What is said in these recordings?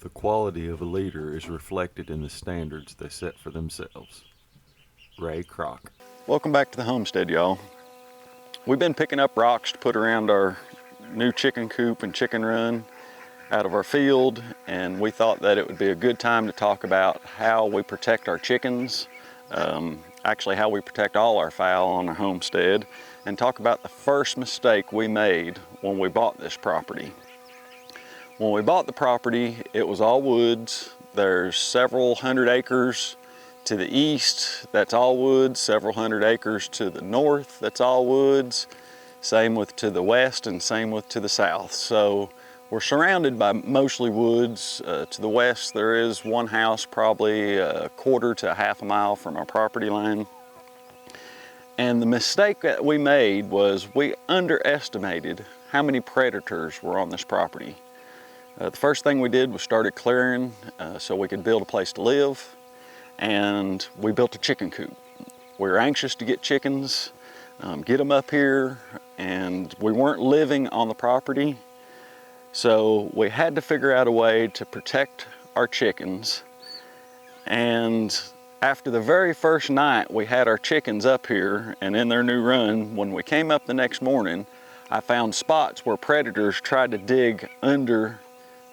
The quality of a leader is reflected in the standards they set for themselves. Ray Kroc. Welcome back to the homestead, y'all. We've been picking up rocks to put around our new chicken coop and chicken run out of our field, and we thought that it would be a good time to talk about how we protect our chickens, actually how we protect all our fowl on our homestead, and talk about the first mistake we made when we bought this property. When we bought the property, it was all woods. There's several hundred acres to the east, that's all woods, several hundred acres to the north, that's all woods, same with to the west and same with to the south. So we're surrounded by mostly woods. To the west there is one house probably a quarter to a half a mile from our property line. And the mistake that we made was we underestimated how many predators were on this property. The first thing we did was started clearing so we could build a place to live, and we built a chicken coop. We were anxious to get chickens, get them up here, and we weren't living on the property, so we had to figure out a way to protect our chickens. And after the very first night we had our chickens up here and in their new run, when we came up the next morning, I found spots where predators tried to dig under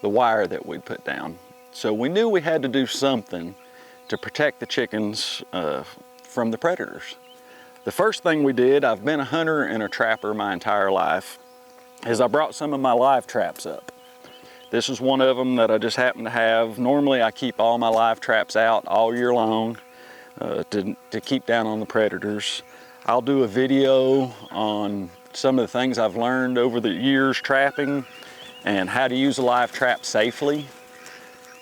the wire that we'd put down. So we knew we had to do something to protect the chickens from the predators. The first thing we did, I've been a hunter and a trapper my entire life, is I brought some of my live traps up. This is one of them that I just happen to have. Normally I keep all my live traps out all year long to keep down on the predators. I'll do a video on some of the things I've learned over the years trapping and how to use a live trap safely,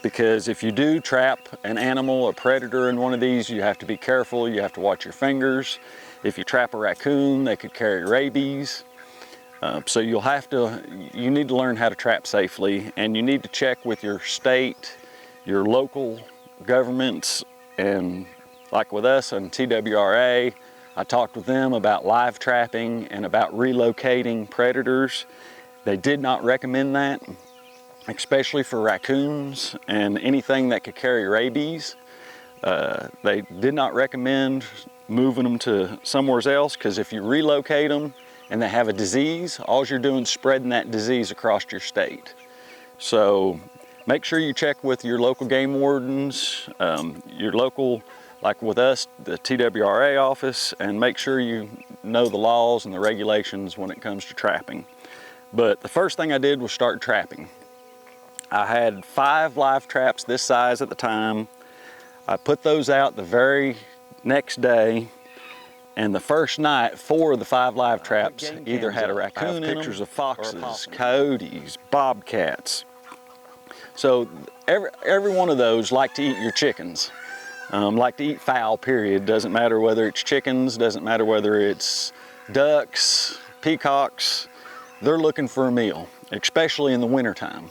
because if you do trap an animal, a predator in one of these, you have to be careful, you have to watch your fingers. If you trap a raccoon, they could carry rabies. So you need to learn how to trap safely, and you need to check with your state, your local governments, and like with us on TWRA, I talked with them about live trapping and about relocating predators. They did not recommend that, especially for raccoons and anything that could carry rabies. They did not recommend moving them to somewhere else, because if you relocate them and they have a disease, all you're doing is spreading that disease across your state. So make sure you check with your local game wardens, your local, like with us, the TWRA office, and make sure you know the laws and the regulations when it comes to trapping. But the first thing I did was start trapping. I had 5 live traps this size at the time. I put those out the very next day, and the first night 4 of the 5 live traps either had a raccoon in them, pictures of foxes, coyotes, bobcats. So every one of those like to eat your chickens, like to eat fowl, period. Doesn't matter whether it's chickens, doesn't matter whether it's ducks, peacocks, they're looking for a meal, especially in the wintertime.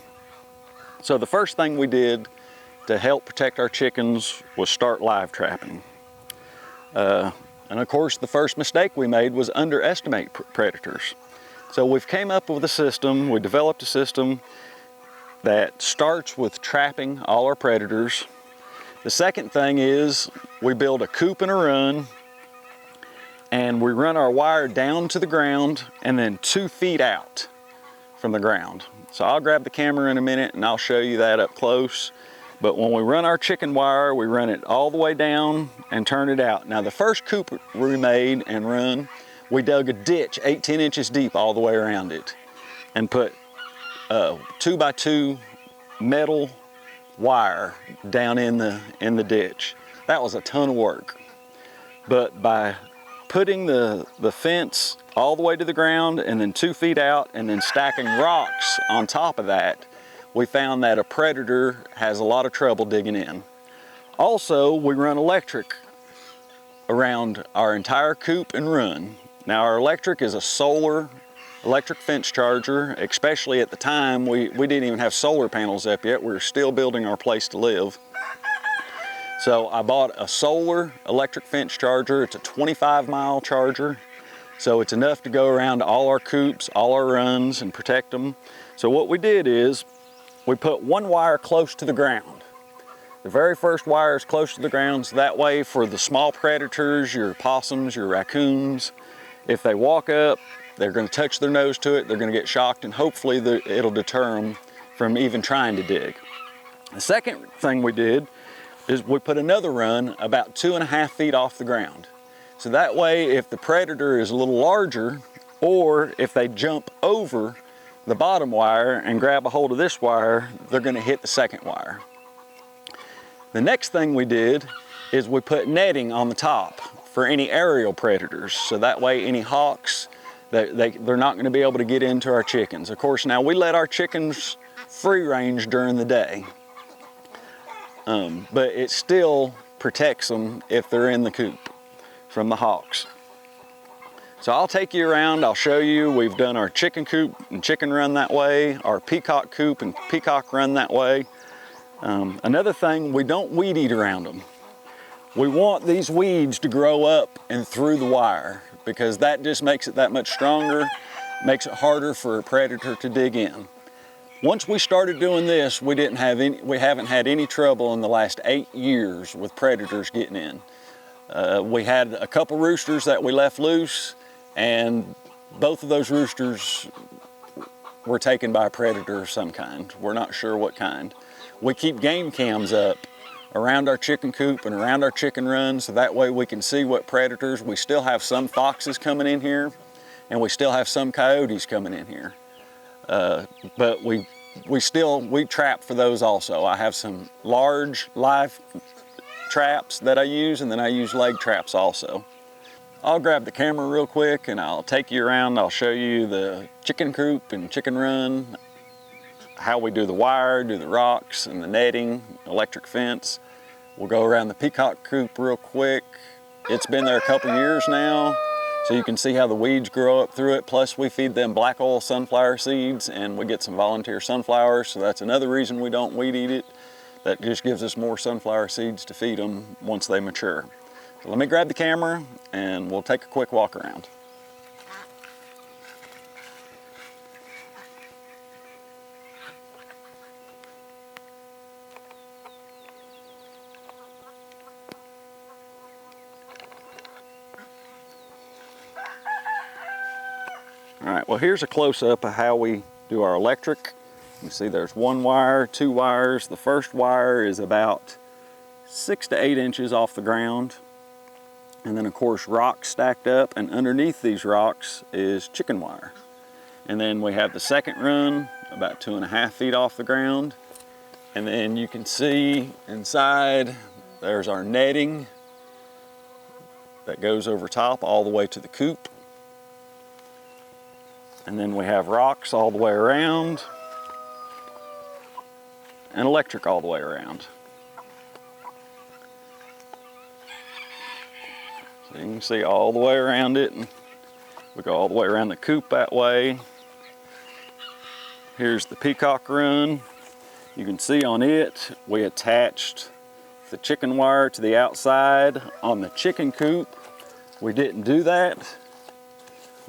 So the first thing we did to help protect our chickens was start live trapping. And of course, the first mistake we made was underestimate predators. So we've came up with a system, we developed a system that starts with trapping all our predators. The second thing is we build a coop and a run, and we run our wire down to the ground and then 2 feet out from the ground. So I'll grab the camera in a minute and I'll show you that up close. But when we run our chicken wire, we run it all the way down and turn it out. Now the first coop we made and run, we dug a ditch 8-10 inches deep all the way around it and put 2x2 metal wire down in the ditch. That was a ton of work. But by putting the fence all the way to the ground and then 2 feet out and then stacking rocks on top of that, we found that a predator has a lot of trouble digging in. Also, we run electric around our entire coop and run. Now our electric is a solar electric fence charger, especially at the time we didn't even have solar panels up yet. We were still building our place to live. So I bought a solar electric fence charger. It's a 25-mile charger. So it's enough to go around all our coops, all our runs, and protect them. So what we did is we put one wire close to the ground. The very first wire is close to the ground, so that way for the small predators, your opossums, your raccoons, if they walk up, they're going to touch their nose to it, they're going to get shocked, and hopefully it'll deter them from even trying to dig. The second thing we did is we put another run about 2.5 feet off the ground. So that way, if the predator is a little larger, or if they jump over the bottom wire and grab a hold of this wire, they're going to hit the second wire. The next thing we did is we put netting on the top for any aerial predators. So that way any hawks, they're not going to be able to get into our chickens. Of course, now we let our chickens free range during the day, but it still protects them if they're in the coop from the hawks. So I'll take you around, I'll show you. We've done our chicken coop and chicken run that way, our peacock coop and peacock run that way. Another thing, we don't weed eat around them. We want these weeds to grow up and through the wire, because that just makes it that much stronger, makes it harder for a predator to dig in. Once we started doing this, we haven't had any trouble in the last 8 years with predators getting in. We had a couple roosters that we left loose, and both of those roosters were taken by a predator of some kind. We're not sure what kind. We keep game cams up around our chicken coop and around our chicken run, so that way we can see what predators. We still have some foxes coming in here, and we still have some coyotes coming in here. But we trap for those also. I have some large live traps that I use, and then I use leg traps also. I'll grab the camera real quick and I'll take you around. I'll show you the chicken coop and chicken run, how we do the wire, do the rocks and the netting, electric fence. We'll go around the peacock coop real quick. It's been there a couple years now, so you can see how the weeds grow up through it. Plus we feed them black oil sunflower seeds, and we get some volunteer sunflowers, so that's another reason we don't weed eat it. That just gives us more sunflower seeds to feed them once they mature. So let me grab the camera and we'll take a quick walk around. All right, well, here's a close-up of how we do our electric. You see there's one wire, two wires. The first wire is about 6 to 8 inches off the ground. And then of course rocks stacked up, and underneath these rocks is chicken wire. And then we have the second run about 2.5 feet off the ground. And then you can see inside there's our netting that goes over top all the way to the coop. And then we have rocks all the way around and electric all the way around. So you can see all the way around it, and we go all the way around the coop that way. Here's the peacock run. You can see on it, we attached the chicken wire to the outside. On the chicken coop, we didn't do that.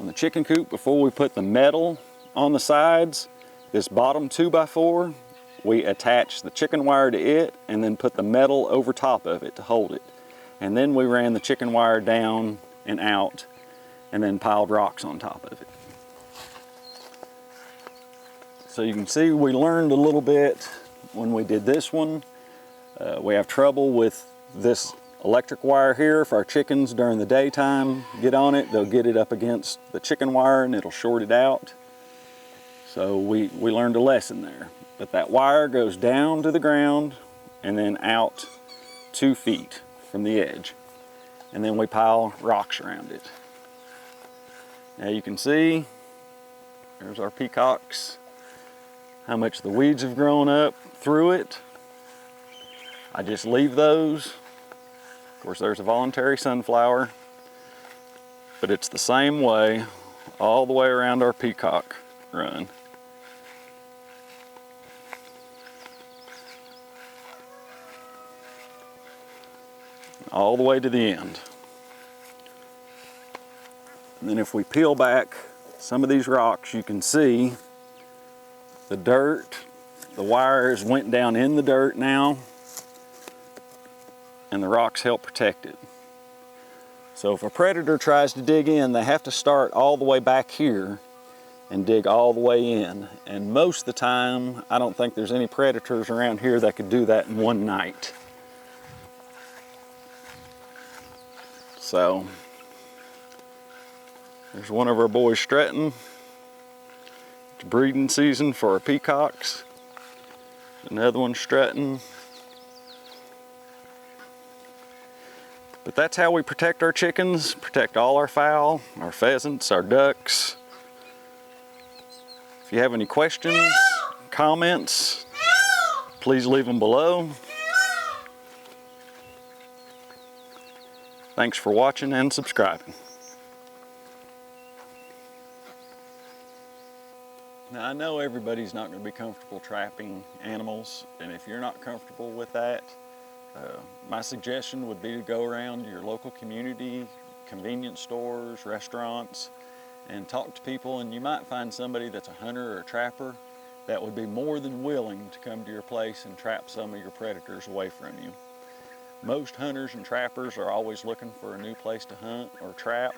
On the chicken coop, before we put the metal on the sides, this bottom 2x4, we attached the chicken wire to it and then put the metal over top of it to hold it. And then we ran the chicken wire down and out and then piled rocks on top of it. So you can see we learned a little bit when we did this one. We have trouble with this electric wire here. If our chickens during the daytime get on it, they'll get it up against the chicken wire and it'll short it out. So we learned a lesson there. But that wire goes down to the ground and then out 2 feet from the edge. And then we pile rocks around it. Now you can see, there's our peacocks, how much the weeds have grown up through it. I just leave those. Of course, there's a voluntary sunflower, but it's the same way all the way around our peacock run. All the way to the end. And then if we peel back some of these rocks, you can see the dirt The wires went down in the dirt now, and the rocks help protect it. So if a predator tries to dig in, they have to start all the way back here and dig all the way in. And most of the time, I don't think there's any predators around here that could do that in one night. So, there's one of our boys strutting. It's breeding season for our peacocks. Another one strutting. But that's how we protect our chickens, protect all our fowl, our pheasants, our ducks. If you have any questions, comments, please leave them below. Thanks for watching and subscribing. Now I know everybody's not going to be comfortable trapping animals, and if you're not comfortable with that, my suggestion would be to go around your local community, convenience stores, restaurants, and talk to people, and you might find somebody that's a hunter or a trapper that would be more than willing to come to your place and trap some of your predators away from you. Most hunters and trappers are always looking for a new place to hunt or trap,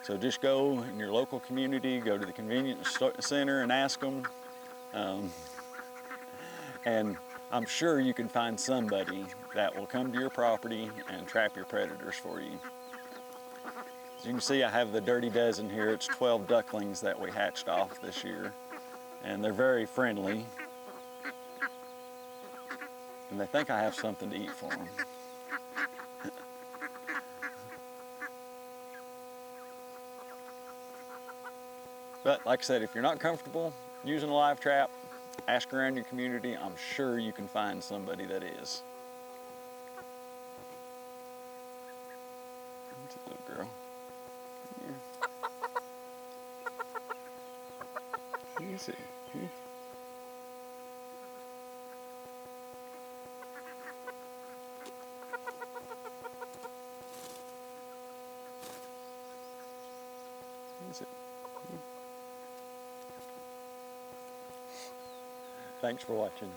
so just go in your local community, go to the convenience center and ask them, and I'm sure you can find somebody that will come to your property and trap your predators for you. As you can see, I have the dirty dozen here. It's 12 ducklings that we hatched off this year, and they're very friendly, and they think I have something to eat for them. But like I said, if you're not comfortable using a live trap, ask around your community. I'm sure you can find somebody that is. That's a little girl. Come here. You see. Here. Is it? Thanks for watching.